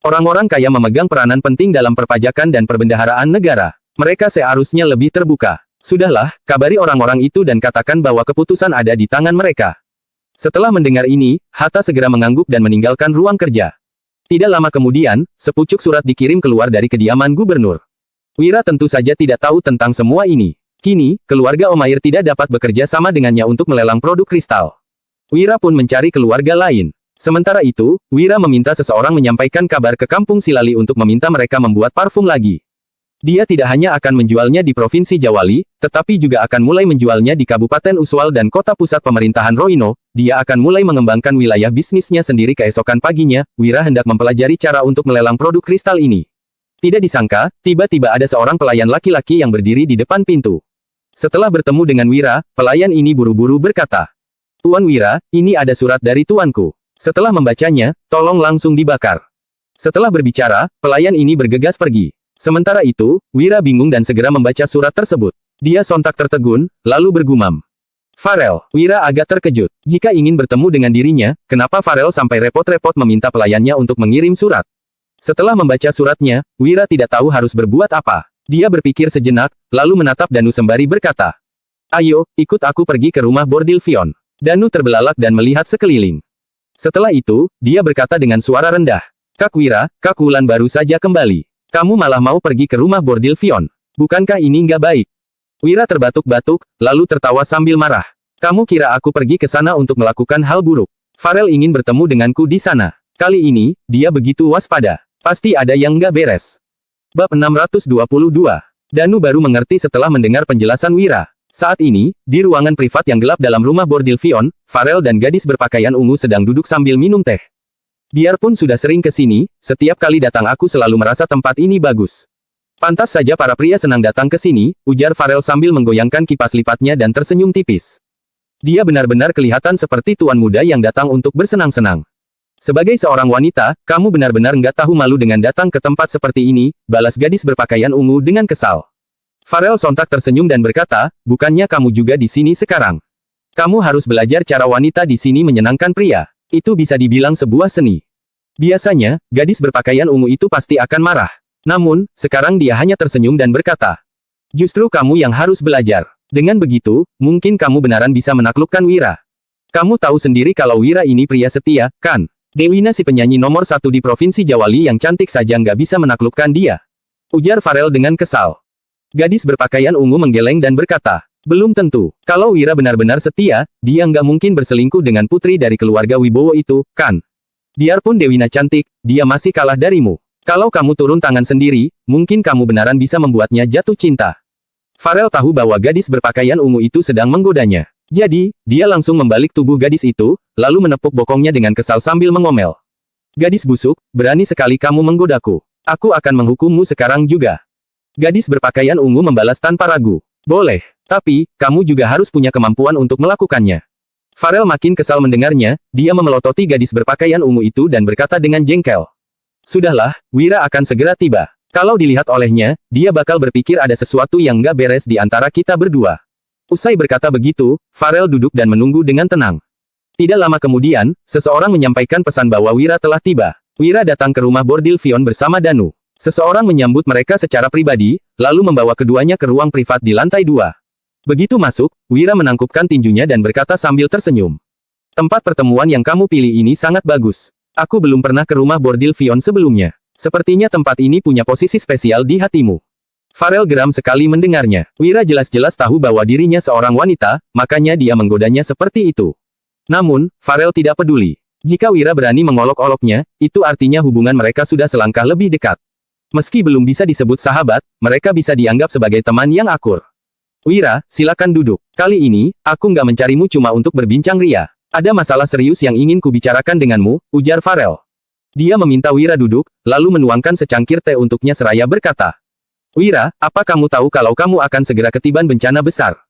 Orang-orang kaya memegang peranan penting dalam perpajakan dan perbendaharaan negara. Mereka seharusnya lebih terbuka. Sudahlah, kabari orang-orang itu dan katakan bahwa keputusan ada di tangan mereka. Setelah mendengar ini, Hatta segera mengangguk dan meninggalkan ruang kerja. Tidak lama kemudian, sepucuk surat dikirim keluar dari kediaman gubernur. Wira tentu saja tidak tahu tentang semua ini. Kini, keluarga Omair tidak dapat bekerja sama dengannya untuk melelang produk kristal. Wira pun mencari keluarga lain. Sementara itu, Wira meminta seseorang menyampaikan kabar ke kampung Silali untuk meminta mereka membuat parfum lagi. Dia tidak hanya akan menjualnya di Provinsi Jawali, tetapi juga akan mulai menjualnya di Kabupaten Uswal dan kota pusat pemerintahan Roino. Dia akan mulai mengembangkan wilayah bisnisnya sendiri. Keesokan paginya, Wira hendak mempelajari cara untuk melelang produk kristal ini. Tidak disangka, tiba-tiba ada seorang pelayan laki-laki yang berdiri di depan pintu. Setelah bertemu dengan Wira, pelayan ini buru-buru berkata, Tuan Wira, ini ada surat dari tuanku. Setelah membacanya, tolong langsung dibakar. Setelah berbicara, pelayan ini bergegas pergi. Sementara itu, Wira bingung dan segera membaca surat tersebut. Dia sontak tertegun, lalu bergumam. Farel, Wira agak terkejut. Jika ingin bertemu dengan dirinya, kenapa Farel sampai repot-repot meminta pelayannya untuk mengirim surat? Setelah membaca suratnya, Wira tidak tahu harus berbuat apa. Dia berpikir sejenak, lalu menatap Danu sembari berkata, Ayo, ikut aku pergi ke rumah bordil Vion. Danu terbelalak dan melihat sekeliling. Setelah itu, dia berkata dengan suara rendah, Kak Wira, Kak Wulan baru saja kembali. Kamu malah mau pergi ke rumah bordil Vion. Bukankah ini nggak baik? Wira terbatuk-batuk, lalu tertawa sambil marah. Kamu kira aku pergi ke sana untuk melakukan hal buruk? Farel ingin bertemu denganku di sana. Kali ini, dia begitu waspada. Pasti ada yang nggak beres. Bab 622. Danu baru mengerti setelah mendengar penjelasan Wira. Saat ini, di ruangan privat yang gelap dalam rumah bordil Vion, Farel dan gadis berpakaian ungu sedang duduk sambil minum teh. Biarpun sudah sering ke sini, setiap kali datang aku selalu merasa tempat ini bagus. Pantas saja para pria senang datang ke sini, ujar Farel sambil menggoyangkan kipas lipatnya dan tersenyum tipis. Dia benar-benar kelihatan seperti tuan muda yang datang untuk bersenang-senang. Sebagai seorang wanita, kamu benar-benar nggak tahu malu dengan datang ke tempat seperti ini, balas gadis berpakaian ungu dengan kesal. Farel sontak tersenyum dan berkata, bukannya kamu juga di sini sekarang. Kamu harus belajar cara wanita di sini menyenangkan pria. Itu bisa dibilang sebuah seni. Biasanya, gadis berpakaian ungu itu pasti akan marah. Namun, sekarang dia hanya tersenyum dan berkata, justru kamu yang harus belajar. Dengan begitu, mungkin kamu benaran bisa menaklukkan Wira. Kamu tahu sendiri kalau Wira ini pria setia, kan? Dewina si penyanyi nomor 1 di Provinsi Jawali yang cantik saja nggak bisa menaklukkan dia. Ujar Farel dengan kesal. Gadis berpakaian ungu menggeleng dan berkata, belum tentu. Kalau Wira benar-benar setia, dia nggak mungkin berselingkuh dengan putri dari keluarga Wibowo itu, kan? Biarpun Dewina cantik, dia masih kalah darimu. Kalau kamu turun tangan sendiri, mungkin kamu benaran bisa membuatnya jatuh cinta. Farel tahu bahwa gadis berpakaian ungu itu sedang menggodanya. Jadi, dia langsung membalik tubuh gadis itu, lalu menepuk bokongnya dengan kesal sambil mengomel. Gadis busuk, berani sekali kamu menggodaku. Aku akan menghukummu sekarang juga. Gadis berpakaian ungu membalas tanpa ragu. Boleh. Tapi, kamu juga harus punya kemampuan untuk melakukannya. Farel makin kesal mendengarnya, dia memelototi gadis berpakaian ungu itu dan berkata dengan jengkel. Sudahlah, Wira akan segera tiba. Kalau dilihat olehnya, dia bakal berpikir ada sesuatu yang nggak beres di antara kita berdua. Usai berkata begitu, Farel duduk dan menunggu dengan tenang. Tidak lama kemudian, seseorang menyampaikan pesan bahwa Wira telah tiba. Wira datang ke rumah bordil Vion bersama Danu. Seseorang menyambut mereka secara pribadi, lalu membawa keduanya ke ruang privat di lantai 2. Begitu masuk, Wira menangkupkan tinjunya dan berkata sambil tersenyum. Tempat pertemuan yang kamu pilih ini sangat bagus. Aku belum pernah ke rumah bordil Vion sebelumnya. Sepertinya tempat ini punya posisi spesial di hatimu. Farel geram sekali mendengarnya. Wira jelas-jelas tahu bahwa dirinya seorang wanita, makanya dia menggodanya seperti itu. Namun, Farel tidak peduli. Jika Wira berani mengolok-oloknya, itu artinya hubungan mereka sudah selangkah lebih dekat. Meski belum bisa disebut sahabat, mereka bisa dianggap sebagai teman yang akur. Wira, silakan duduk. Kali ini, aku nggak mencarimu cuma untuk berbincang ria. Ada masalah serius yang ingin kubicarakan denganmu, ujar Farel. Dia meminta Wira duduk, lalu menuangkan secangkir teh untuknya seraya berkata, Wira, apa kamu tahu kalau kamu akan segera ketiban bencana besar?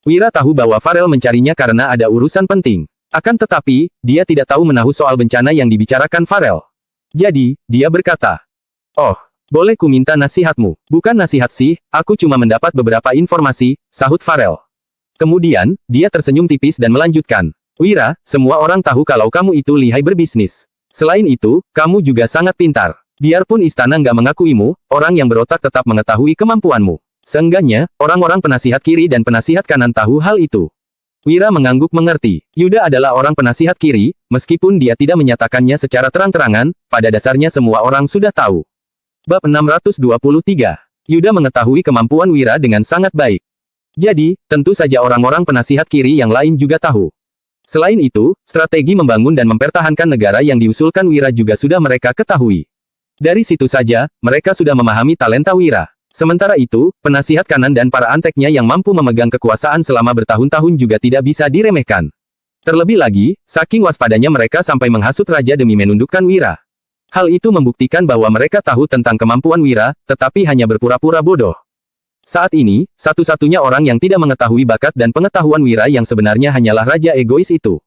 Wira tahu bahwa Farel mencarinya karena ada urusan penting. Akan tetapi, dia tidak tahu menahu soal bencana yang dibicarakan Farel. Jadi, dia berkata, Oh, boleh ku minta nasihatmu? Bukan nasihat sih, aku cuma mendapat beberapa informasi, sahut Farel. Kemudian, dia tersenyum tipis dan melanjutkan, Wira, semua orang tahu kalau kamu itu lihai berbisnis. Selain itu, kamu juga sangat pintar. Biarpun istana nggak mengakuimu, orang yang berotak tetap mengetahui kemampuanmu. Seenggaknya, orang-orang penasihat kiri dan penasihat kanan tahu hal itu. Wira mengangguk mengerti. Yuda adalah orang penasihat kiri, meskipun dia tidak menyatakannya secara terang-terangan, pada dasarnya semua orang sudah tahu. Bab 623. Yuda mengetahui kemampuan Wira dengan sangat baik. Jadi, tentu saja orang-orang penasihat kiri yang lain juga tahu. Selain itu, strategi membangun dan mempertahankan negara yang diusulkan Wira juga sudah mereka ketahui. Dari situ saja, mereka sudah memahami talenta Wira. Sementara itu, penasihat kanan dan para anteknya yang mampu memegang kekuasaan selama bertahun-tahun juga tidak bisa diremehkan. Terlebih lagi, saking waspadanya mereka sampai menghasut raja demi menundukkan Wira. Hal itu membuktikan bahwa mereka tahu tentang kemampuan Wira, tetapi hanya berpura-pura bodoh. Saat ini, satu-satunya orang yang tidak mengetahui bakat dan pengetahuan Wira yang sebenarnya hanyalah raja egois itu.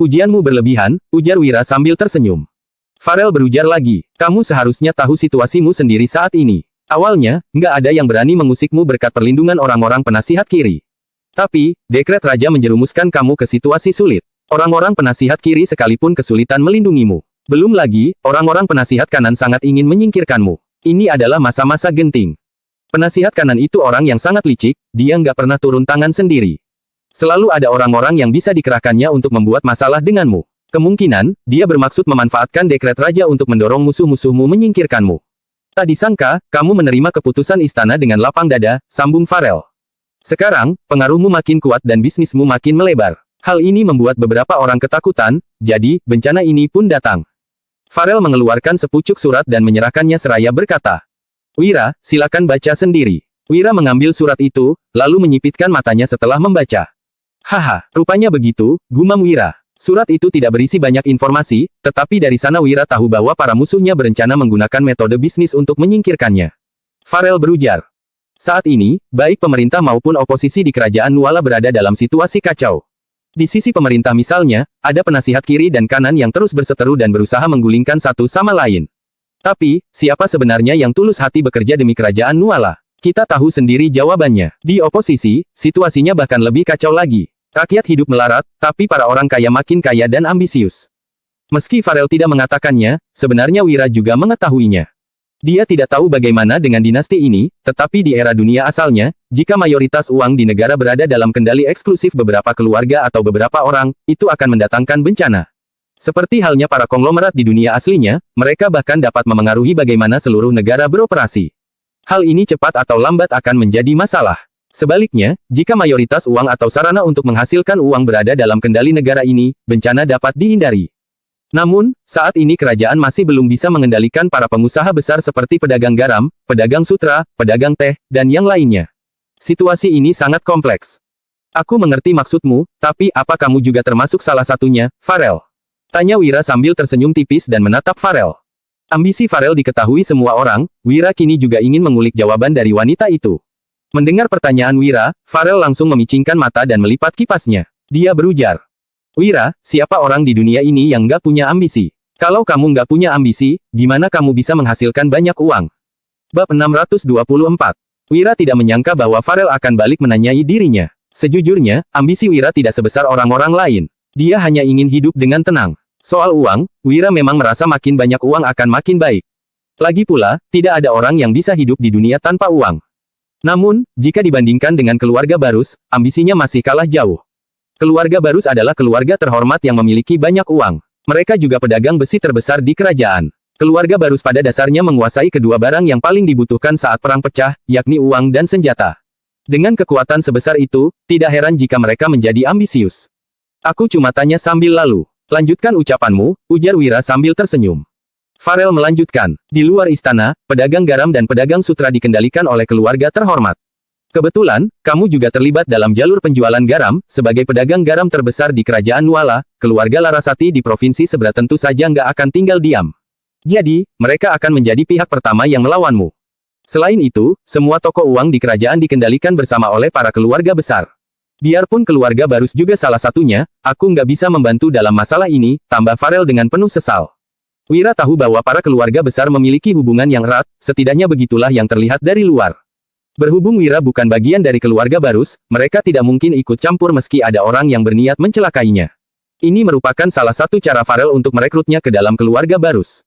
Ujianmu berlebihan, ujar Wira sambil tersenyum. Farel berujar lagi, kamu seharusnya tahu situasimu sendiri saat ini. Awalnya, nggak ada yang berani mengusikmu berkat perlindungan orang-orang penasihat kiri. Tapi, dekret raja menjerumuskan kamu ke situasi sulit. Orang-orang penasihat kiri sekalipun kesulitan melindungimu. Belum lagi, orang-orang penasihat kanan sangat ingin menyingkirkanmu. Ini adalah masa-masa genting. Penasihat kanan itu orang yang sangat licik, dia nggak pernah turun tangan sendiri. Selalu ada orang-orang yang bisa dikerahkannya untuk membuat masalah denganmu. Kemungkinan, dia bermaksud memanfaatkan dekret raja untuk mendorong musuh-musuhmu menyingkirkanmu. Tak disangka, kamu menerima keputusan istana dengan lapang dada, sambung Farel. Sekarang, pengaruhmu makin kuat dan bisnismu makin melebar. Hal ini membuat beberapa orang ketakutan, jadi, bencana ini pun datang. Farel mengeluarkan sepucuk surat dan menyerahkannya seraya berkata, Wira, silakan baca sendiri. Wira mengambil surat itu, lalu menyipitkan matanya setelah membaca. Haha, rupanya begitu, gumam Wira. Surat itu tidak berisi banyak informasi, tetapi dari sana Wira tahu bahwa para musuhnya berencana menggunakan metode bisnis untuk menyingkirkannya. Farel berujar. Saat ini, baik pemerintah maupun oposisi di kerajaan Nuala berada dalam situasi kacau. Di sisi pemerintah misalnya, ada penasihat kiri dan kanan yang terus berseteru dan berusaha menggulingkan satu sama lain. Tapi, siapa sebenarnya yang tulus hati bekerja demi kerajaan Nuala? Kita tahu sendiri jawabannya. Di oposisi, situasinya bahkan lebih kacau lagi. Rakyat hidup melarat, tapi para orang kaya makin kaya dan ambisius. Meski Farel tidak mengatakannya, sebenarnya Wira juga mengetahuinya. Dia tidak tahu bagaimana dengan dinasti ini, tetapi di era dunia asalnya, jika mayoritas uang di negara berada dalam kendali eksklusif beberapa keluarga atau beberapa orang, itu akan mendatangkan bencana. Seperti halnya para konglomerat di dunia aslinya, mereka bahkan dapat memengaruhi bagaimana seluruh negara beroperasi. Hal ini cepat atau lambat akan menjadi masalah. Sebaliknya, jika mayoritas uang atau sarana untuk menghasilkan uang berada dalam kendali negara ini, bencana dapat dihindari. Namun, saat ini kerajaan masih belum bisa mengendalikan para pengusaha besar seperti pedagang garam, pedagang sutra, pedagang teh, dan yang lainnya. Situasi ini sangat kompleks. Aku mengerti maksudmu, tapi apa kamu juga termasuk salah satunya, Farel? Tanya Wira sambil tersenyum tipis dan menatap Farel. Ambisi Farel diketahui semua orang, Wira kini juga ingin mengulik jawaban dari wanita itu. Mendengar pertanyaan Wira, Farel langsung memicingkan mata dan melipat kipasnya. Dia berujar. Wira, siapa orang di dunia ini yang nggak punya ambisi? Kalau kamu nggak punya ambisi, gimana kamu bisa menghasilkan banyak uang? Bab 624. Wira tidak menyangka bahwa Farel akan balik menanyai dirinya. Sejujurnya, ambisi Wira tidak sebesar orang-orang lain. Dia hanya ingin hidup dengan tenang. Soal uang, Wira memang merasa makin banyak uang akan makin baik. Lagi pula, tidak ada orang yang bisa hidup di dunia tanpa uang. Namun, jika dibandingkan dengan keluarga Barus, ambisinya masih kalah jauh. Keluarga Barus adalah keluarga terhormat yang memiliki banyak uang. Mereka juga pedagang besi terbesar di kerajaan. Keluarga Barus pada dasarnya menguasai kedua barang yang paling dibutuhkan saat perang pecah, yakni uang dan senjata. Dengan kekuatan sebesar itu, tidak heran jika mereka menjadi ambisius. Aku cuma tanya sambil lalu. Lanjutkan ucapanmu, ujar Wira sambil tersenyum. Farel melanjutkan, di luar istana, pedagang garam dan pedagang sutra dikendalikan oleh keluarga terhormat. Kebetulan, kamu juga terlibat dalam jalur penjualan garam, sebagai pedagang garam terbesar di kerajaan Nuala, keluarga Larasati di provinsi sebelah tentu saja nggak akan tinggal diam. Jadi, mereka akan menjadi pihak pertama yang melawanmu. Selain itu, semua toko uang di kerajaan dikendalikan bersama oleh para keluarga besar. Biarpun keluarga Barus juga salah satunya, aku nggak bisa membantu dalam masalah ini, tambah Farel dengan penuh sesal. Wira tahu bahwa para keluarga besar memiliki hubungan yang erat, setidaknya begitulah yang terlihat dari luar. Berhubung Wira bukan bagian dari keluarga Barus, mereka tidak mungkin ikut campur meski ada orang yang berniat mencelakainya. Ini merupakan salah satu cara Farel untuk merekrutnya ke dalam keluarga Barus.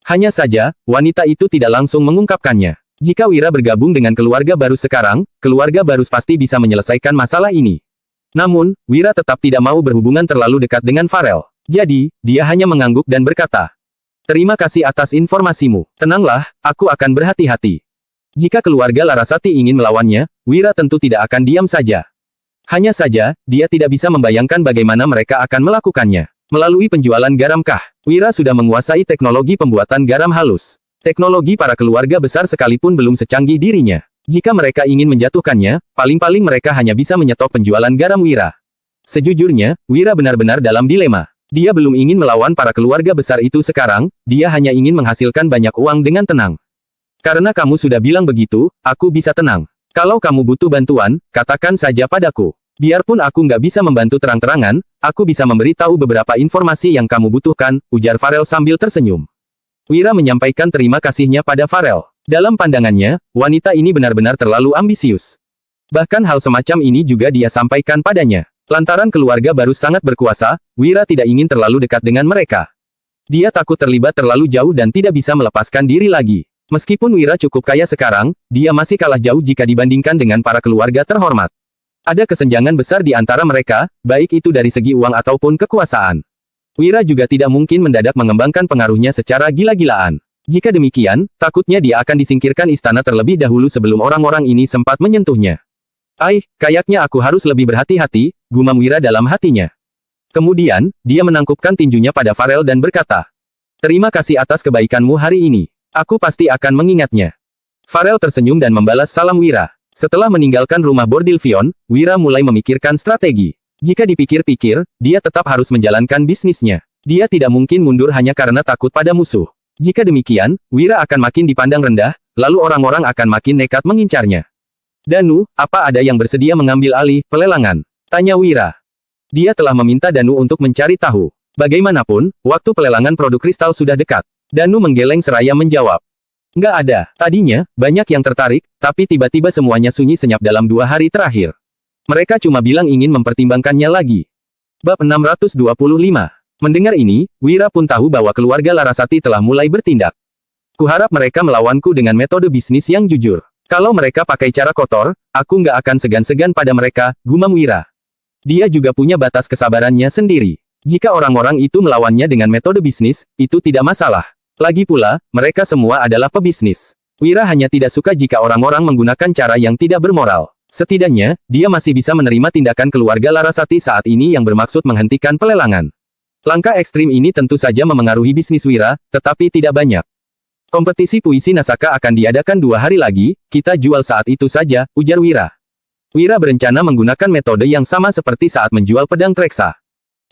Hanya saja, wanita itu tidak langsung mengungkapkannya. Jika Wira bergabung dengan keluarga Barus sekarang, keluarga Barus pasti bisa menyelesaikan masalah ini. Namun, Wira tetap tidak mau berhubungan terlalu dekat dengan Farel. Jadi, dia hanya mengangguk dan berkata, "Terima kasih atas informasimu. Tenanglah, aku akan berhati-hati." Jika keluarga Larasati ingin melawannya, Wira tentu tidak akan diam saja. Hanya saja, dia tidak bisa membayangkan bagaimana mereka akan melakukannya. Melalui penjualan garamkah? Wira sudah menguasai teknologi pembuatan garam halus. Teknologi para keluarga besar sekalipun belum secanggih dirinya. Jika mereka ingin menjatuhkannya, paling-paling mereka hanya bisa menyetop penjualan garam Wira. Sejujurnya, Wira benar-benar dalam dilema. Dia belum ingin melawan para keluarga besar itu sekarang, dia hanya ingin menghasilkan banyak uang dengan tenang. Karena kamu sudah bilang begitu, aku bisa tenang. Kalau kamu butuh bantuan, katakan saja padaku. Biarpun aku nggak bisa membantu terang-terangan, aku bisa memberi tahu beberapa informasi yang kamu butuhkan, ujar Farel sambil tersenyum. Wira menyampaikan terima kasihnya pada Farel. Dalam pandangannya, wanita ini benar-benar terlalu ambisius. Bahkan hal semacam ini juga dia sampaikan padanya. Lantaran keluarga baru sangat berkuasa, Wira tidak ingin terlalu dekat dengan mereka. Dia takut terlibat terlalu jauh dan tidak bisa melepaskan diri lagi. Meskipun Wira cukup kaya sekarang, dia masih kalah jauh jika dibandingkan dengan para keluarga terhormat. Ada kesenjangan besar di antara mereka, baik itu dari segi uang ataupun kekuasaan. Wira juga tidak mungkin mendadak mengembangkan pengaruhnya secara gila-gilaan. Jika demikian, takutnya dia akan disingkirkan istana terlebih dahulu sebelum orang-orang ini sempat menyentuhnya. Kayaknya aku harus lebih berhati-hati, gumam Wira dalam hatinya. Kemudian, dia menangkupkan tinjunya pada Farel dan berkata, "Terima kasih atas kebaikanmu hari ini. Aku pasti akan mengingatnya." Farel tersenyum dan membalas salam Wira. Setelah meninggalkan rumah Bordilfion, Wira mulai memikirkan strategi. Jika dipikir-pikir, dia tetap harus menjalankan bisnisnya. Dia tidak mungkin mundur hanya karena takut pada musuh. Jika demikian, Wira akan makin dipandang rendah, lalu orang-orang akan makin nekat mengincarnya. "Danu, apa ada yang bersedia mengambil alih pelelangan?" tanya Wira. Dia telah meminta Danu untuk mencari tahu. Bagaimanapun, waktu pelelangan produk kristal sudah dekat. Danu menggeleng seraya menjawab, "Nggak ada. Tadinya, banyak yang tertarik, tapi tiba-tiba semuanya sunyi senyap dalam 2 hari terakhir. Mereka cuma bilang ingin mempertimbangkannya lagi." Bab 625. Mendengar ini, Wira pun tahu bahwa keluarga Larasati telah mulai bertindak. Kuharap mereka melawanku dengan metode bisnis yang jujur. Kalau mereka pakai cara kotor, aku nggak akan segan-segan pada mereka, gumam Wira. Dia juga punya batas kesabarannya sendiri. Jika orang-orang itu melawannya dengan metode bisnis, itu tidak masalah. Lagi pula, mereka semua adalah pebisnis. Wira hanya tidak suka jika orang-orang menggunakan cara yang tidak bermoral. Setidaknya, dia masih bisa menerima tindakan keluarga Larasati saat ini yang bermaksud menghentikan pelelangan. Langkah ekstrim ini tentu saja memengaruhi bisnis Wira, tetapi tidak banyak. "Kompetisi puisi Nasaka akan diadakan 2 hari lagi, kita jual saat itu saja," ujar Wira. Wira berencana menggunakan metode yang sama seperti saat menjual pedang Treksa.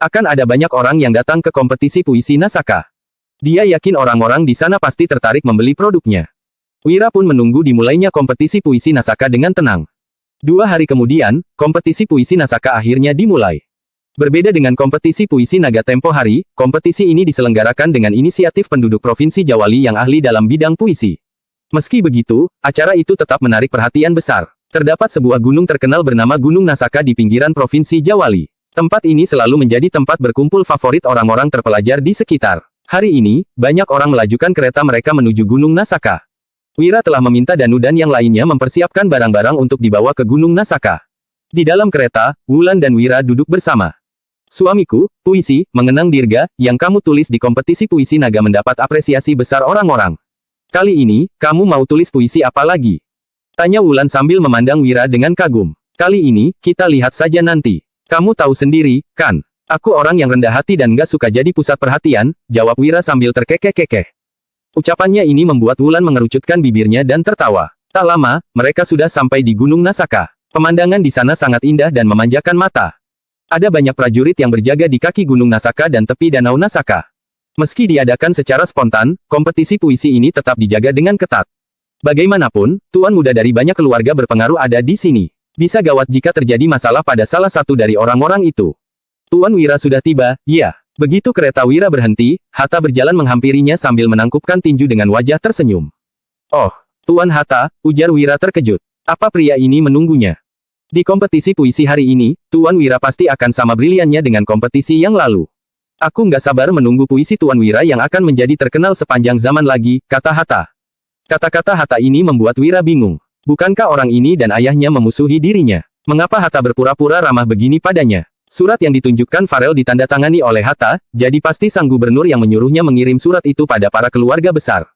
Akan ada banyak orang yang datang ke kompetisi puisi Nasaka. Dia yakin orang-orang di sana pasti tertarik membeli produknya. Wira pun menunggu dimulainya kompetisi puisi Nasaka dengan tenang. 2 hari kemudian, kompetisi puisi Nasaka akhirnya dimulai. Berbeda dengan kompetisi puisi naga tempo hari, kompetisi ini diselenggarakan dengan inisiatif penduduk Provinsi Jawali yang ahli dalam bidang puisi. Meski begitu, acara itu tetap menarik perhatian besar. Terdapat sebuah gunung terkenal bernama Gunung Nasaka di pinggiran Provinsi Jawali. Tempat ini selalu menjadi tempat berkumpul favorit orang-orang terpelajar di sekitar. Hari ini, banyak orang melajukan kereta mereka menuju Gunung Nasaka. Wira telah meminta Danu dan yang lainnya mempersiapkan barang-barang untuk dibawa ke Gunung Nasaka. Di dalam kereta, Wulan dan Wira duduk bersama. "Suamiku, puisi, mengenang Dirga, yang kamu tulis di kompetisi puisi naga mendapat apresiasi besar orang-orang. Kali ini, kamu mau tulis puisi apa lagi?" tanya Wulan sambil memandang Wira dengan kagum. "Kali ini, kita lihat saja nanti. Kamu tahu sendiri, kan? Aku orang yang rendah hati dan nggak suka jadi pusat perhatian, jawab Wira sambil terkekeh-kekeh. Ucapannya ini membuat Wulan mengerucutkan bibirnya dan tertawa. Tak lama, mereka sudah sampai di Gunung Nasaka. Pemandangan di sana sangat indah dan memanjakan mata. Ada banyak prajurit yang berjaga di kaki Gunung Nasaka dan tepi Danau Nasaka. Meski diadakan secara spontan, kompetisi puisi ini tetap dijaga dengan ketat. Bagaimanapun, tuan muda dari banyak keluarga berpengaruh ada di sini. Bisa gawat jika terjadi masalah pada salah satu dari orang-orang itu. Tuan Wira sudah tiba, ya. Begitu kereta Wira berhenti, Hatta berjalan menghampirinya sambil menangkupkan tinju dengan wajah tersenyum. Oh, Tuan Hatta, ujar Wira terkejut. Apa pria ini menunggunya? Di kompetisi puisi hari ini, Tuan Wira pasti akan sama briliannya dengan kompetisi yang lalu. Aku nggak sabar menunggu puisi Tuan Wira yang akan menjadi terkenal sepanjang zaman lagi, kata Hatta. Kata-kata Hatta ini membuat Wira bingung. Bukankah orang ini dan ayahnya memusuhi dirinya? Mengapa Hatta berpura-pura ramah begini padanya? Surat yang ditunjukkan Farel ditandatangani oleh Hatta, jadi pasti sang gubernur yang menyuruhnya mengirim surat itu pada para keluarga besar.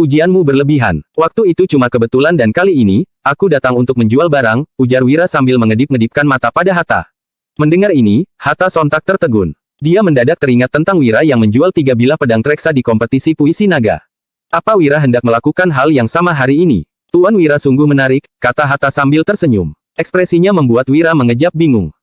Ujianmu berlebihan. Waktu itu cuma kebetulan dan kali ini, aku datang untuk menjual barang, ujar Wira sambil mengedip-ngedipkan mata pada Hatta. Mendengar ini, Hatta sontak tertegun. Dia mendadak teringat tentang Wira yang menjual 3 bilah pedang Treksa di kompetisi puisi naga. Apa Wira hendak melakukan hal yang sama hari ini? Tuan Wira sungguh menarik, kata Hatta sambil tersenyum. Ekspresinya membuat Wira mengejap bingung.